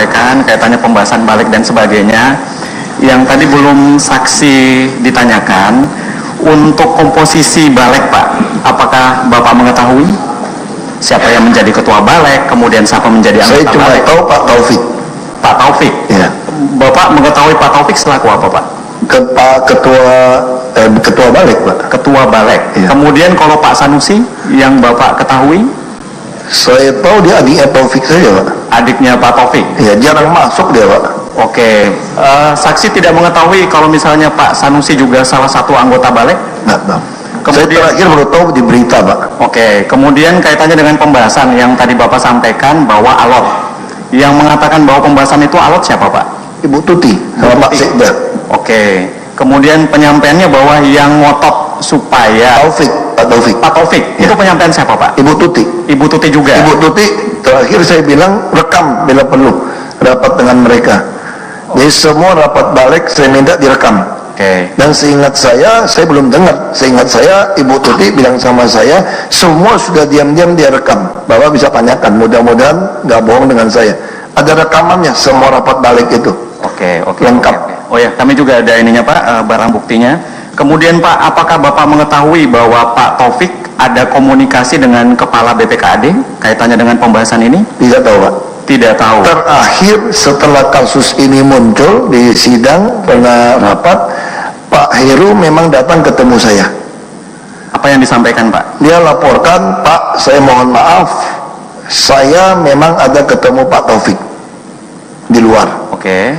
sampaikan kaitannya pembahasan balik dan sebagainya. Yang tadi belum saksi ditanyakan, untuk komposisi balik Pak, apakah Bapak mengetahui siapa yang menjadi ketua balik, kemudian siapa menjadi anggota balik? Saya cuma tahu Pak Taufik. Pak Taufik? Ya. Bapak mengetahui Pak Taufik selaku apa Pak? Ketua balik Pak. Ketua balik. Ya. Kemudian kalau Pak Sanusi yang Bapak ketahui? Saya tahu dia adiknya Taufik saja Pak. Adiknya Pak Taufik? Ya, jarang masuk dia Pak. Oke, saksi tidak mengetahui kalau misalnya Pak Sanusi juga salah satu anggota balik? Nggak tahu. Kemudian, saya terakhir baru tahu di berita Pak. Oke, kemudian kaitannya dengan pembahasan yang tadi Bapak sampaikan bahwa alot. Yang mengatakan bahwa pembahasan itu alot siapa Pak? Ibu Tuti sama Pak Sekda. Oke, kemudian penyampaiannya bahwa yang ngotot supaya Pak Taufik. Ya. Itu penyampaian siapa Pak? Ibu Tuti. Ibu Tuti juga? Ibu Tuti terakhir saya bilang rekam bila perlu rapat dengan mereka. Jadi semua rapat balik saya minta direkam. Oke. Dan seingat saya belum dengar. Seingat saya Ibu Tuti bilang sama saya, semua sudah diam-diam dia rekam. Bapak bisa tanyakan, mudah-mudahan nggak bohong dengan saya. Ada rekamannya semua rapat balik itu. Oke. Lengkap. Oh ya, kami juga ada ininya Pak, barang buktinya. Kemudian Pak, apakah Bapak mengetahui bahwa Pak Taufik ada komunikasi dengan Kepala BPKAD kaitannya dengan pembahasan ini? Tidak tahu Pak. Tidak tahu. Terakhir setelah kasus ini muncul di sidang pernah rapat, Pak Heru memang datang ketemu saya. Apa yang disampaikan Pak? Dia laporkan, Pak saya mohon maaf, saya memang ada ketemu Pak Taufik di luar. Oke.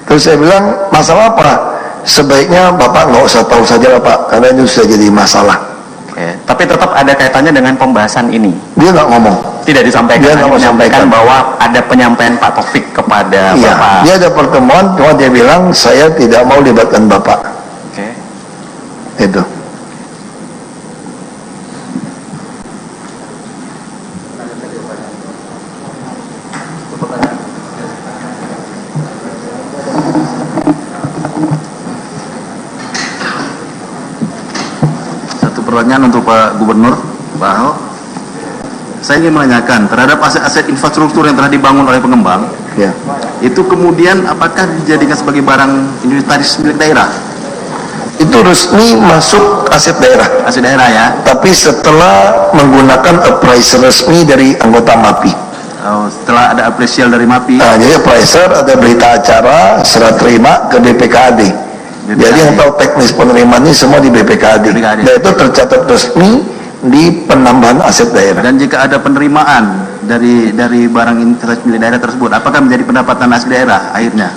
Terus saya bilang, masalah apa? Sebaiknya Bapak nggak usah tahu saja lah Pak, karena itu sudah jadi masalah. Oke. Tapi tetap ada kaitannya dengan pembahasan ini. Dia nggak ngomong. Tidak disampaikan. Dia nggak menyampaikan bahwa ada penyampaian Pak Taufik kepada Bapak. Dia ada pertemuan, cuma dia bilang saya tidak mau libatkan Bapak. Oke. Itu. Pertanyaan untuk Pak Gubernur, Pak Ahok. Saya ingin menanyakan terhadap aset-aset infrastruktur yang telah dibangun oleh pengembang, ya. Itu kemudian apakah dijadikan sebagai barang inventaris milik daerah? Itu resmi masuk aset daerah. Aset daerah ya. Tapi setelah menggunakan appraiser resmi dari anggota MAPI. Oh, setelah ada apresial dari MAPI. Nah, jadi appraiser ada berita acara, serah terima ke DPKAD. Jadi yang tahu teknis penerimaan ini semua di BPKAD. Dan itu tercatat resmi di penambahan aset daerah. Dan jika ada penerimaan dari barang inventaris milik daerah tersebut, apakah menjadi pendapatan asli daerah akhirnya?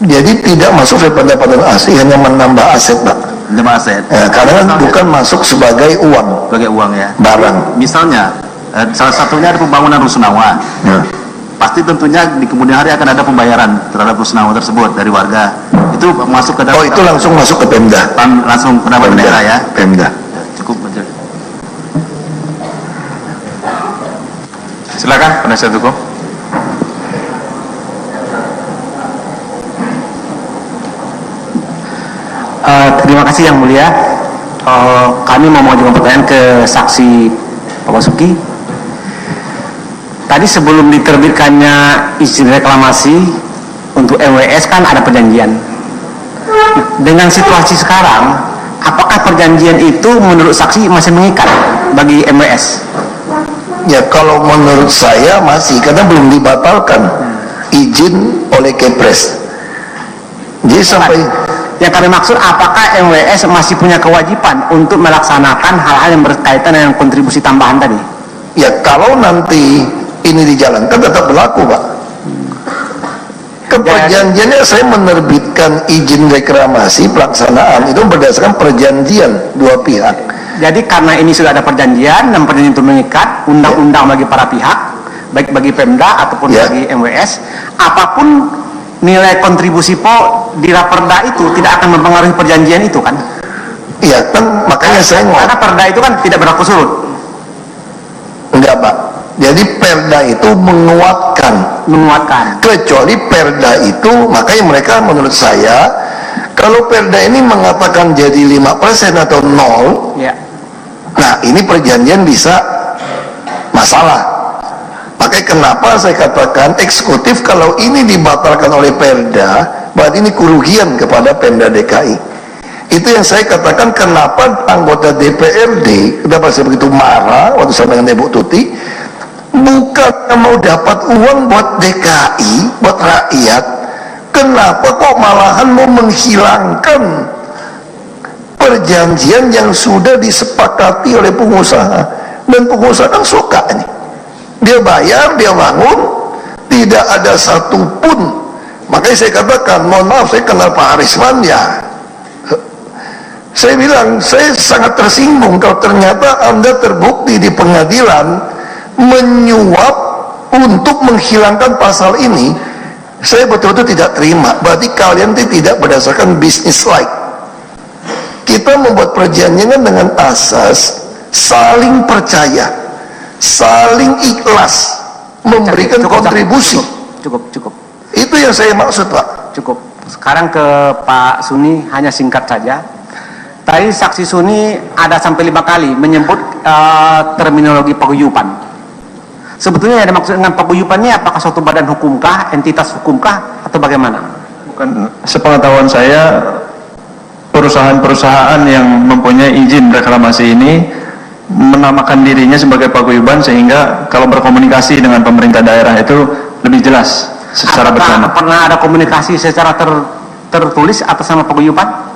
Jadi tidak masuk ke pendapatan asli, hanya menambah aset Pak. Menambah aset. Ya, karena bukan masuk sebagai uang. Sebagai uang ya. Barang. Misalnya salah satunya ada pembangunan rusunawa. Ya. Pasti tentunya di kemudian hari akan ada pembayaran terhadap rusunawa tersebut dari warga. Itu masuk ke dalam. Oh, itu langsung masuk ke Pemda. Langsung pendapatan daerah ya. Pemda. Cukup aja. Silakan penasihat hukum. Terima kasih yang mulia. Kami mau mengajukan pertanyaan ke saksi Pak Basuki. Tadi sebelum diterbitkannya izin reklamasi untuk MWS kan ada perjanjian. Dengan situasi sekarang, apakah perjanjian itu menurut saksi masih mengikat bagi MWS? Ya kalau menurut saya masih, karena belum dibatalkan izin oleh Kepres. Jadi sampai yang kami maksud, apakah MWS masih punya kewajiban untuk melaksanakan hal-hal yang berkaitan dengan kontribusi tambahan tadi? Ya kalau nanti ini dijalankan tetap berlaku Pak. Perjanjiannya saya menerbitkan izin reklamasi pelaksanaan itu berdasarkan perjanjian dua pihak. Jadi karena ini sudah ada perjanjian dan perjanjian itu mengikat undang-undang bagi para pihak, baik bagi Pemda ataupun bagi MWS, apapun nilai kontribusi PO di Raperda itu tidak akan mempengaruhi perjanjian itu kan? Iya kan, makanya saya karena Perda itu kan tidak berlaku surut. Enggak Pak. Jadi Perda itu menguatkan. Kecuali Perda itu, makanya mereka menurut saya, kalau Perda ini mengatakan jadi 5% atau 0, ya. Nah ini perjanjian bisa masalah. Makanya kenapa saya katakan eksekutif kalau ini dibatalkan oleh Perda, berarti ini kerugian kepada Pemda DKI. Itu yang saya katakan kenapa anggota DPRD, kenapa saya begitu marah waktu saya dengan Ibu Tuti, bukan mau dapat uang buat DKI, buat rakyat, kenapa kok malahan mau menghilangkan perjanjian yang sudah disepakati oleh pengusaha. Dan pengusaha kan suka nih, dia bayar, dia bangun, tidak ada satupun. Makanya saya katakan, mohon maaf, saya kenal Pak Arisman ya, saya bilang saya sangat tersinggung kalau ternyata Anda terbukti di pengadilan menyuap untuk menghilangkan pasal ini. Saya betul-betul tidak terima. Berarti kalian tidak berdasarkan business like. Kita membuat perjanjian dengan asas saling percaya, saling ikhlas, memberikan kontribusi. Cukup. Itu yang saya maksud, Pak. Cukup. Sekarang ke Pak Suni, hanya singkat saja. Tadi saksi Suni ada sampai 5 kali menyebut terminologi paguyuban. Sebetulnya yang ada maksud dengan paguyuban ini apakah suatu badan hukumkah, entitas hukumkah, atau bagaimana? Bukan, sepengetahuan saya perusahaan-perusahaan yang mempunyai izin reklamasi ini menamakan dirinya sebagai paguyuban, sehingga kalau berkomunikasi dengan pemerintah daerah itu lebih jelas secara bersama. Pernah ada komunikasi secara tertulis atas nama paguyuban?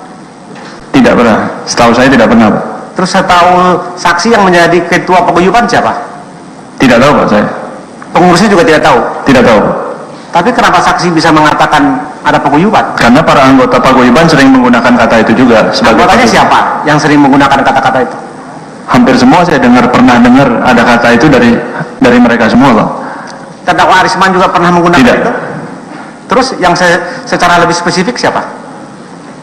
Tidak pernah, setahu saya tidak pernah, Pak. Terus saya tahu saksi yang menjadi ketua paguyuban siapa? Tidak tahu, Pak, saya. Pengurusnya juga tidak tahu? Tidak tahu, Pak. Tapi kenapa saksi bisa mengatakan ada paguyuban? Karena para anggota paguyuban sering menggunakan kata itu juga. Anggotanya siapa yang sering menggunakan kata-kata itu? Hampir semua saya pernah dengar ada kata itu dari mereka semua, Pak. Terdakwa Arisman juga pernah menggunakan Tidak. itu? Terus yang secara lebih spesifik siapa?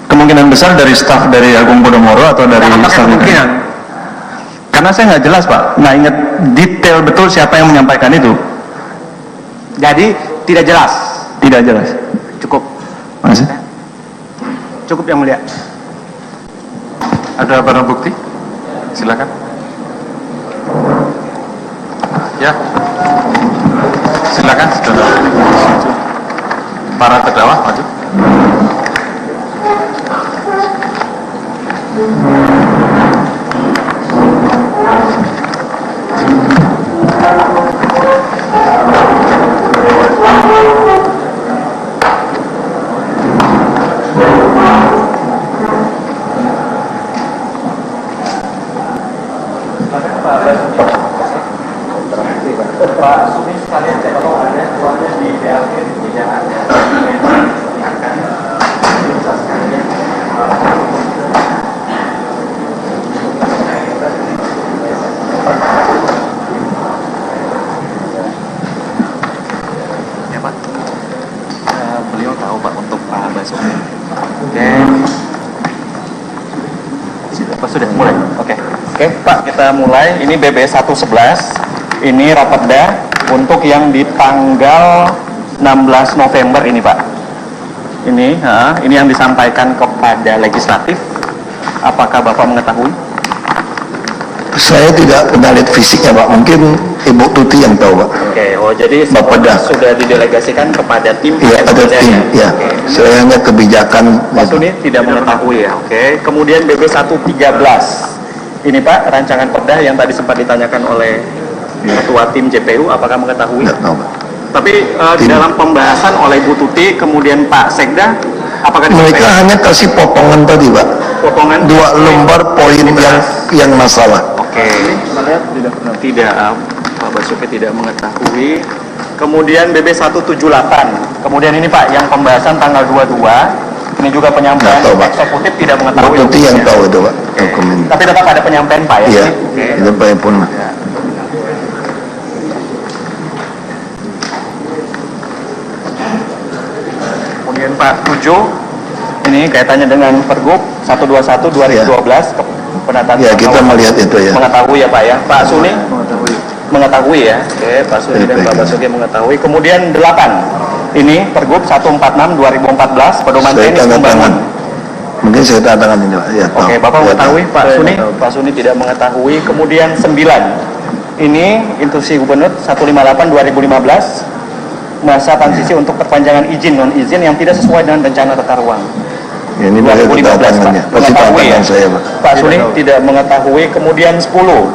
Kemungkinan besar dari staf dari Agung Podomoro atau dari staf kemungkinan? Karena saya nggak jelas, Pak, nggak ingat detail betul siapa yang menyampaikan itu. Jadi tidak jelas? Tidak jelas. Cukup. Makasih. Cukup yang mulia. Ada barang bukti? Silakan. Ya. Silakan, saudara. Para terdakwa maju. Pak Sumi sekalian cek kalau ada soalnya di BLK tidak ada Ya, Pak. Beliau tahu, Pak, untuk Pak Basuki. Oke. Pak, sudah mulai. Oke, Pak, kita mulai. Ini BB 111. Ini Rapatda untuk yang di tanggal 16 November ini, Pak. Ini yang disampaikan kepada legislatif. Apakah Bapak mengetahui? Saya tidak kenal lihat fisiknya, Pak. Mungkin Ibu Tuti yang tahu, Pak. Oke, jadi Bapeda sudah didelegasikan kepada tim. Iya, ada tim. Ya. Saya hanya kebijakan. Pak Suni tidak mengetahui ya. Oke. Kemudian BB 113. Ini, Pak, rancangan perda yang tadi sempat ditanyakan oleh Ketua Tim JPU, apakah mengetahui? Tidak tahu, Pak. Tapi di dalam pembahasan oleh Bu Tuti, kemudian Pak Sekda, apakah Mereka hanya kasih potongan tadi, Pak. potongan 2 lembar poin yang masalah. Oke. Tidak, Pak Basuki tidak mengetahui. Kemudian BB 178. Kemudian ini, Pak, yang pembahasan tanggal 22. Ini juga penyampaian Nggak tahu, Pak. eksekutif tidak mengetahui. Bu Tuti yang hukumnya. tahu itu, Pak. Dokumen. Tapi tetap ada penyampaian, Pak, ya? Iya, Oke. itu Pak pun. Ya. Kemudian Pak 7, ini kaitannya dengan Pergub 121 2012 penataan Ya, kita melihat itu ya. mengetahui ya, Pak, ya. Pak Suni mengetahui ya. Oke, Pak Suni dan Pak Basuki mengetahui. Kemudian 8, ini Pergub 146 2014 pedoman Saya teknis tanda tangan. pembangunan. Mungkin saya tanda tangan ini, Pak. Ya, tahu. Oke, Bapak Ya, mengetahui, tahu. Pak Ya, Suni? tahu. Pak Suni tidak mengetahui. Kemudian 9, Ini instruksi Gubernur 158/2015, masa transisi untuk perpanjangan izin non-izin yang tidak sesuai dengan rencana tata ruang. Ya, ini pakai 2015, tangannya. Pak. Pasti Mengetahui tangan ya? saya, Pak. Pak Suni tidak mengetahui. Kemudian 10,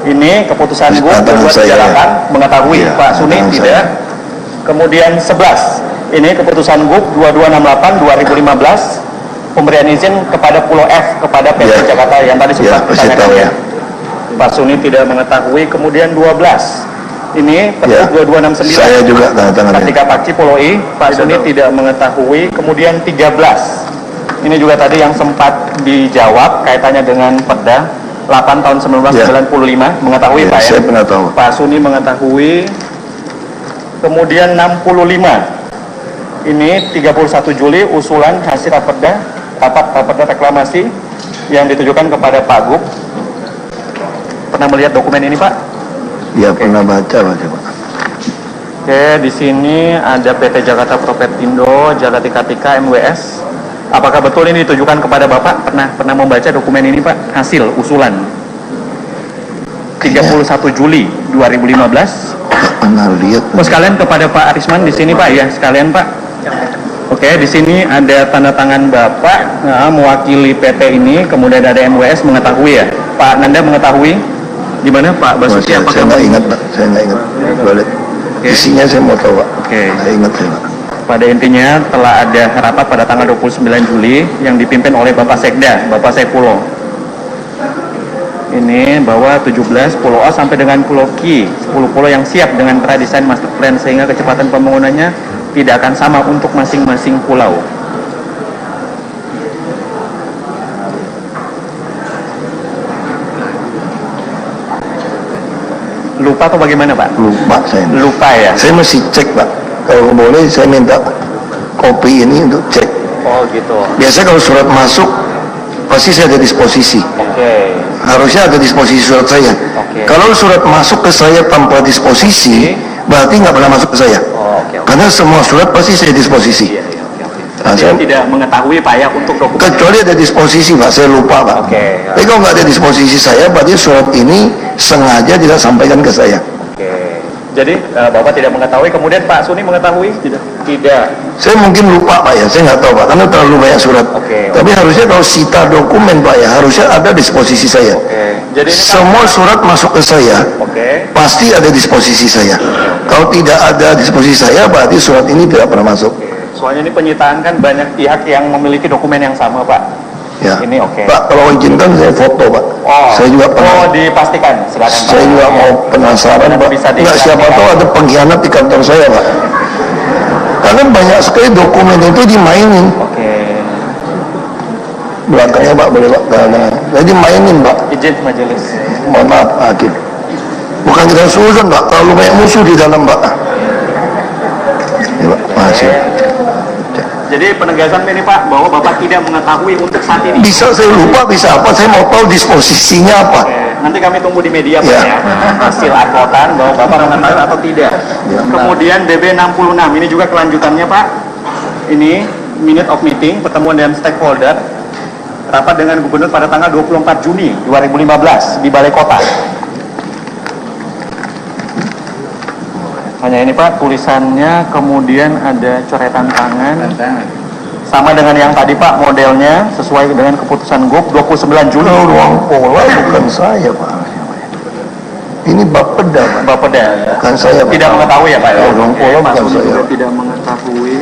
ini keputusan GUP Tangan saya, dijalankan, ya. mengetahui. Iya, Pak Suni tangan tidak. saya. Kemudian 11, ini keputusan GUP 2268/2015, pemberian izin kepada Pulau F kepada PT Ya. Jakarta yang tadi sempat Ya, pasti ditanyakan tahu, ya. ya. Pak Suni tidak mengetahui. Kemudian 12, ini Ya. Pergub 2269. Saya juga tanda tangannya. Ketika Pakci Pulau I, Pak Suni tidak mengetahui. Kemudian 13, ini juga tadi yang sempat dijawab kaitannya dengan Perda 8 tahun 1995, mengetahui Ya, Pak ya? saya pernah tahu. Pak Suni mengetahui. Kemudian 65, ini 31 Juli usulan hasil rapat reklamasi yang ditujukan kepada Pak GUP. Pernah melihat dokumen ini Pak? Ya, pernah baca, Pak. Oke, di sini ada PT Jakarta Propertindo, Jagati Kartika, MWS. Apakah betul ini ditujukan kepada Bapak? Pernah membaca dokumen ini Pak? Hasil usulan 31 Juli 2015. Pernah lihat. Oh, sekalian kepada Pak Arisman di sini Pak ya, sekalian Pak. Oke, di sini ada tanda tangan Bapak mewakili PT ini, kemudian ada MWS mengetahui ya. Pak Nanda mengetahui di mana Pak Basuki? Saya nggak ingat, Pak. Saya nggak ingat. Balik. Isinya saya mau tahu, Pak. Oke. Saya ingat, saya, Pak. Pada intinya telah ada rapat pada tanggal 29 Juli yang dipimpin oleh Bapak Sekda, Bapak Saipulo. Ini bahwa 17 Pulau A sampai dengan Pulau Q, 10 pulau yang siap dengan pradesain master plan sehingga kecepatan pembangunannya tidak akan sama untuk masing-masing pulau. Lupa atau bagaimana Pak? Lupa saya. Lupa ya? Saya masih cek, Pak. Kalau boleh saya minta kopi ini untuk cek. Oh gitu. Biasa kalau surat masuk pasti saya ada disposisi. Oke. Harusnya ada disposisi surat saya. Oke. Kalau surat masuk ke saya tanpa disposisi, berarti nggak pernah masuk ke saya. Oh, oke. Karena semua surat pasti saya disposisi. Iya, iya, oke. Nah, Saya saya- tidak mengetahui Pak ya untuk dokumen. Kecuali ada disposisi, Pak. Saya lupa, Pak. Oke. Tapi kalau nggak ada disposisi saya, berarti surat ini sengaja tidak sampaikan ke saya. Oke. Jadi Bapak tidak mengetahui, kemudian Pak Suni mengetahui? Tidak. Tidak. Saya mungkin lupa, Pak ya. Saya nggak tahu, Pak. Karena terlalu banyak surat. Oke. Tapi harusnya kalau sita dokumen, Pak ya, harusnya ada disposisi saya. Oke. Jadi ini kan- Semua surat masuk ke saya, Oke. pasti ada disposisi saya. Kalau tidak ada disposisi saya, berarti surat ini tidak pernah masuk. Soalnya ini penyitaan kan banyak pihak yang memiliki dokumen yang sama Pak. Ya. Ini oke. Pak, kalau izinkan saya foto, Pak. Oh. Saya juga pernah. Oh, dipastikan. Silakan Pak. Saya juga mau penasaran, Nanti Pak. bisa Nggak, siapa dijelaskan. tahu ada pengkhianat di kantor saya, Pak. Karena banyak sekali dokumen itu dimainin. Oke. Belakangnya, Pak, boleh, Pak. Karena saya dimainin, Pak. Izin majelis. Mohon maaf, Hakim. Bukan kita susun, Pak. Terlalu banyak musuh di dalam, Pak. Ya, Pak. Masih. Jadi penegasan ini Pak bahwa Bapak tidak mengetahui untuk saat ini. Bisa saya lupa, bisa apa? Saya mau tahu disposisinya apa. Oke, nanti kami tunggu di media Pak Ya. ya. Hasil advokan bahwa Bapak mengetahui atau tidak. Ya. Kemudian BB 66 ini juga kelanjutannya Pak. Ini minute of meeting pertemuan dengan stakeholder rapat dengan Gubernur pada tanggal 24 Juni 2015 di Balai Kota. Hanya ini Pak tulisannya, kemudian ada coretan tangan. Sama dengan yang tadi Pak modelnya sesuai dengan keputusan GUP 29 Juli. Kalau ruang pola bukan saya, Pak. Ini Bapeda, Pak. Bapeda Bukan saya, Pak. tidak mengetahui ya Pak ya? Ruang pola Pak bukan Suni saya. juga tidak mengetahui.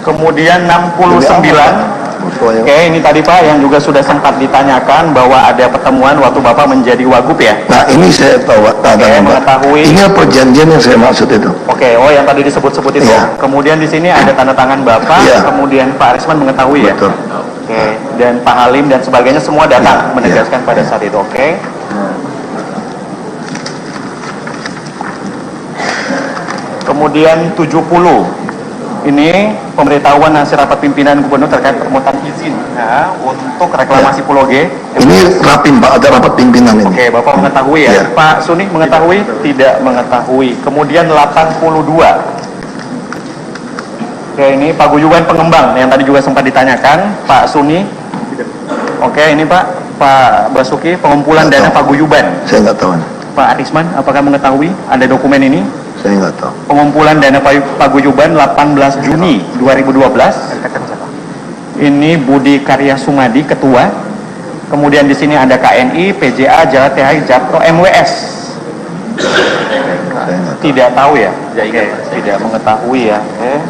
Kemudian 69. Foto yang- Oke, ini tadi Pak yang juga sudah sempat ditanyakan bahwa ada pertemuan waktu Bapak menjadi Wagub ya. Nah, ini saya tahu, Pak. Tanda, Oke, Pak. mengetahui. Ini perjanjian yang saya maksud itu. Oke, oh yang tadi disebut-sebut itu. Iya. Kemudian di sini ada tanda tangan Bapak, Iya. kemudian Pak Arisman mengetahui ya. Betul. Oke, dan Pak Halim dan sebagainya semua datang Iya, menegaskan pada saat itu. Oke. Kemudian 70. Ini pemberitahuan hasil rapat pimpinan gubernur terkait permohonan izin untuk reklamasi Pulau G. Ini rapim, Pak. Ada rapat pimpinan ini. Oke, Bapak mengetahui ya? Iya. Pak Suni mengetahui? Tidak mengetahui. Kemudian 82. Oke, ini paguyuban pengembang yang tadi juga sempat ditanyakan. Pak Suni. Oke, ini Pak. Pak Basuki, pengumpulan Nggak dana tahu. paguyuban. Saya nggak tahu. Pak Arisman, apakah mengetahui ada dokumen ini? Saya nggak tahu. Pengumpulan dana paguyuban 18 Juni 2012. Ini Budi Karya Sumadi, Ketua. Kemudian di sini ada KNI, PJA, Jawa THI, Japro, MWS. Saya nggak tahu. Tidak tahu ya? Oke, tidak mengetahui ya.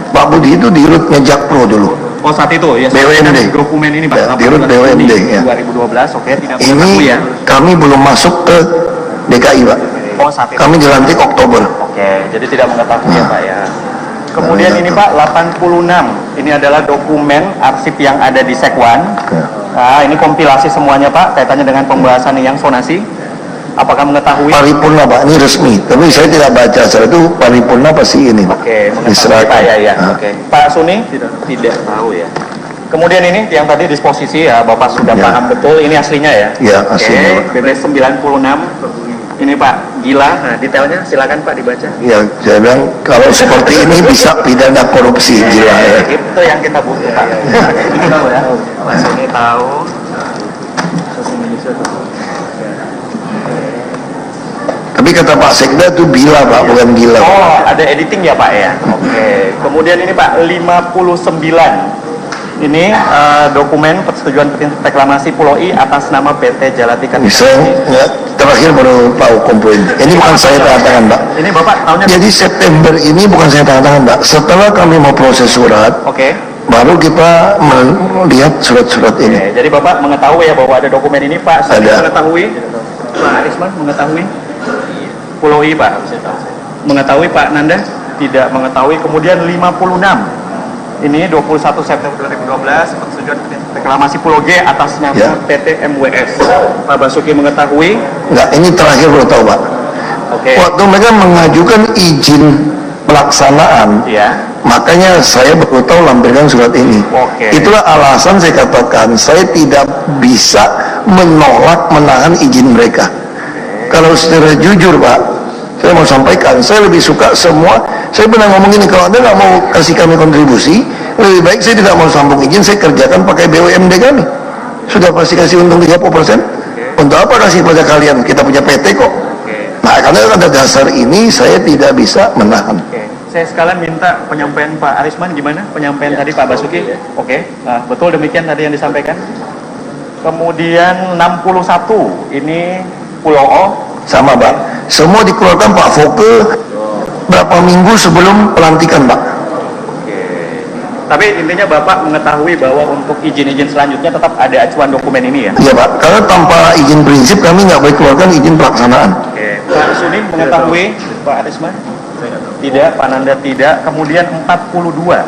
Pak Budi itu di Rutnya Jakpro dulu. Oh, saat itu ya. BUMD. Dokumen ini Pak. Ya, di Rut 18 Juni BUMD, ya. 2012. Oke, tidak Ini mengetahui ya. kami belum masuk ke DKI, Pak. Oh, saat itu. Kami dilantik Oktober. Oke, jadi tidak mengetahui ya Pak ya. Kemudian ini Pak 86, ini adalah dokumen arsip yang ada di Sekwan. Ya. Nah, ini kompilasi semuanya Pak, kaitannya dengan pembahasan yang sonasi. Apakah mengetahui? Paripurna, Pak, ini resmi. Tapi saya tidak baca, setelah itu paripurna pasti ini, Pak. Oke, mengetahui Diserahkan. Pak ya. Nah. Oke. Pak Suni? Tidak tahu ya. Kemudian ini yang tadi disposisi ya, Bapak sudah Ya. paham betul, ini aslinya ya? Ya, aslinya, Oke, BB 96. Ini Pak, gila. Nah, detailnya silakan Pak dibaca. Ya, saya bilang kalau seperti ini bisa pidana korupsi, gila ya. Itu yang kita butuh Pak. Ini tahu ya. Pak Suni tahu. Tapi kata Pak Sekda itu bila, Pak, bukan gila. Oh, ada editing ya Pak ya? Oke. Kemudian ini Pak 59. Ini dokumen persetujuan reklamasi Pulau I atas nama PT Jalatika. Saya ya, terakhir baru tahu kompoin. Ini bukan saya tanda tangan, Pak. Ini Bapak tahunya? Jadi September ini bukan saya tanda tangan, Pak. Setelah kami mau proses surat, Oke. baru kita melihat surat-surat Oke, ini. jadi Bapak mengetahui ya bahwa ada dokumen ini Pak. Saya Ada. mengetahui. Pak Arisman mengetahui. Pulau I Pak. Mengetahui Pak Nanda? Tidak mengetahui. Kemudian 56. Ini 21 September 2012 persetujuan reklamasi Pulau G atas nama Ya. PT MWS. Pak Basuki mengetahui. Enggak, ini terakhir baru tahu, Pak. Oke. Waktu mereka mengajukan izin pelaksanaan, Ya. makanya saya baru tahu lampirkan surat ini. Oke. Itulah alasan saya katakan saya tidak bisa menolak menahan izin mereka. Kalau secara jujur, Pak, saya mau sampaikan, saya lebih suka semua. Saya pernah ngomong ini, kalau Anda nggak mau kasih kami kontribusi, lebih baik saya tidak mau sambung izin, saya kerjakan pakai BUMD kami. Sudah pasti kasih untung 30%. Untuk apa kasih pada kalian? Kita punya PT kok. Nah, karena ada dasar ini, saya tidak bisa menahan. Oke. Saya sekalian minta penyampaian Pak Arisman gimana? Penyampaian tadi Pak Basuki? Oke. Nah, betul demikian tadi yang disampaikan. Kemudian 61, ini Pulau O. Sama, Pak. Semua dikeluarkan Pak Foke berapa minggu sebelum pelantikan, Pak. Oke. Tapi intinya Bapak mengetahui bahwa untuk izin-izin selanjutnya tetap ada acuan dokumen ini ya? Iya, Pak. Karena tanpa izin prinsip kami nggak boleh keluarkan izin pelaksanaan. Oke. Pak Suni mengetahui? Pak Arisman? Tidak. Pak Nanda tidak. Kemudian 42.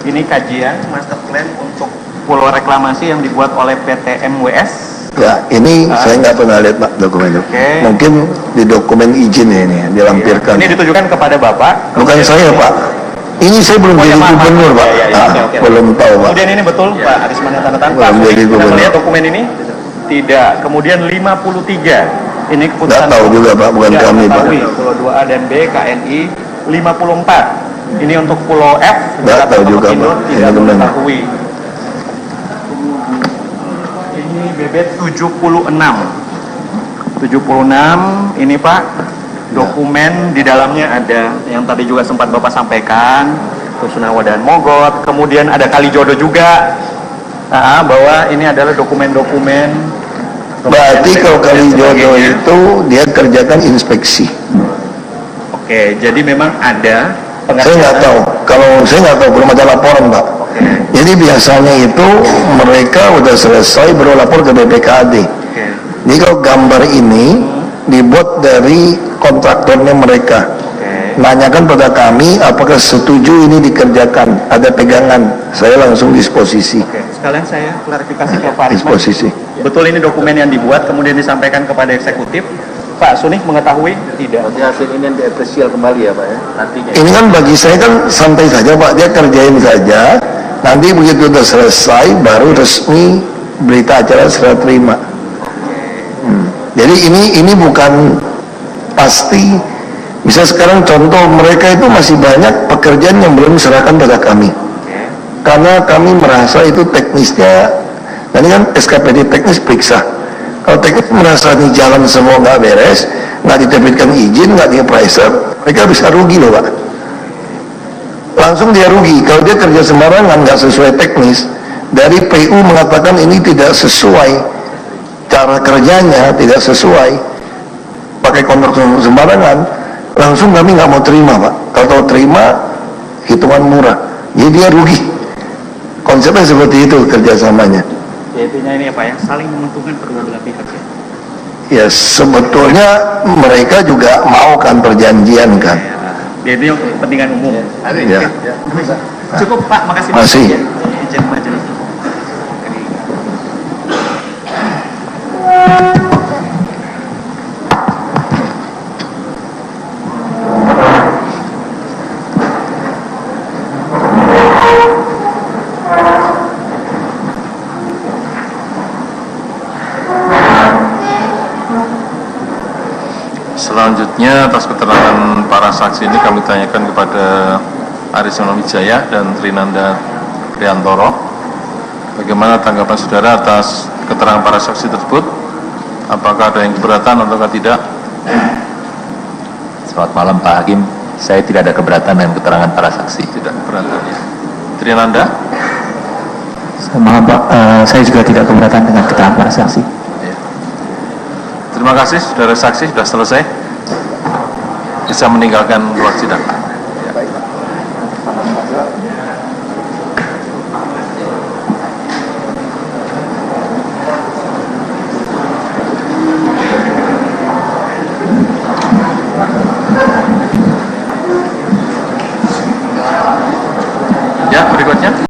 Ini kajian master plan untuk pulau reklamasi yang dibuat oleh PT MWS. Ya, ini saya nggak pernah lihat, Pak, dokumen itu. Oke. Mungkin di dokumen izin ya ini dilampirkan. Ini ditujukan kepada Bapak. Bukan saya, Pak. Ini saya belum Oh, ya, jadi maaf, gubernur, maaf. Pak. Ya, ya, Ah, oke, oke. belum tahu, Pak. Kemudian ini betul Pak Arisman yang tanda tangan. Pak Belum Suni jadi sudah gubernur. melihat dokumen ini? Tidak. Kemudian 53. Ini keputusan. Nggak tahu juga, Pak. Bukan Tidak kami, Pak. mengetahui. Pulau 2A dan B, KNI 54. Ini untuk Pulau F. Nggak Jakarta tahu juga, Pekindo, Pak. Tidak Ini benar. mengetahui. Ini BB 76. 76 ini Pak. Dokumen di dalamnya ada yang tadi juga sempat Bapak sampaikan, Rusunawa dan Mogot. Kemudian ada Kalijodo juga. Bahwa ini adalah dokumen-dokumen. Berarti kalau Kalijodo itu dia kerjakan inspeksi. Oke, jadi memang ada Saya nggak tahu. Kalau saya nggak tahu, belum ada laporan, Pak. Oke. Jadi biasanya itu mereka udah selesai baru lapor ke BPKAD. Oke. Jadi kalau gambar ini dibuat dari kontraktornya mereka. Oke. Nanyakan pada kami apakah setuju ini dikerjakan. Ada pegangan, saya langsung disposisi. Oke. Sekalian saya klarifikasi ke Pak Arisman. Disposisi. Betul ini dokumen yang dibuat kemudian disampaikan kepada eksekutif. Pak Suni mengetahui? Tidak. Berarti hasil ini yang diapresial kembali ya Pak ya? Nantinya. Ini kan bagi saya kan santai saja, Pak. Dia kerjain saja. Nanti begitu udah selesai baru resmi berita acara serah terima. Jadi ini bukan pasti. Bisa sekarang contoh mereka itu masih banyak pekerjaan yang belum diserahkan pada kami. Karena kami merasa itu teknisnya, ini kan SKPD teknis periksa. Kalau teknis merasa nih jalan semua nggak beres, nggak diterbitkan izin, nggak di-appraiser, mereka bisa rugi loh Pak. Langsung dia rugi. Kalau dia kerja sembarangan nggak sesuai teknis, dari PU mengatakan ini tidak sesuai cara kerjanya, tidak sesuai, pakai kontrak sembarangan, langsung kami nggak mau terima Pak. Kalau terima, hitungan murah, jadi dia rugi. Konsepnya seperti itu kerjasamanya. Intinya ini ya Pak ya, saling menguntungkan kedua belah pihak ya. Ya sebetulnya mereka juga mau kan perjanjian kan. Jadi kepentingan umum. Ya. Cukup Pak, makasih. Masih. Ya. Izin majelis. Selanjutnya atas keterangan para saksi ini kami tanyakan kepada Arisyono Wijaya dan Trinanda Priantoro. Bagaimana tanggapan saudara atas keterangan para saksi tersebut? Apakah ada yang keberatan atau tidak? Selamat malam Pak Hakim, saya tidak ada keberatan dengan keterangan para saksi. Tidak keberatan ya. Trinanda? Maaf Pak, saya juga tidak keberatan dengan keterangan para saksi. Ya. Terima kasih, saudara saksi sudah selesai. Bisa meninggalkan ruang sidang.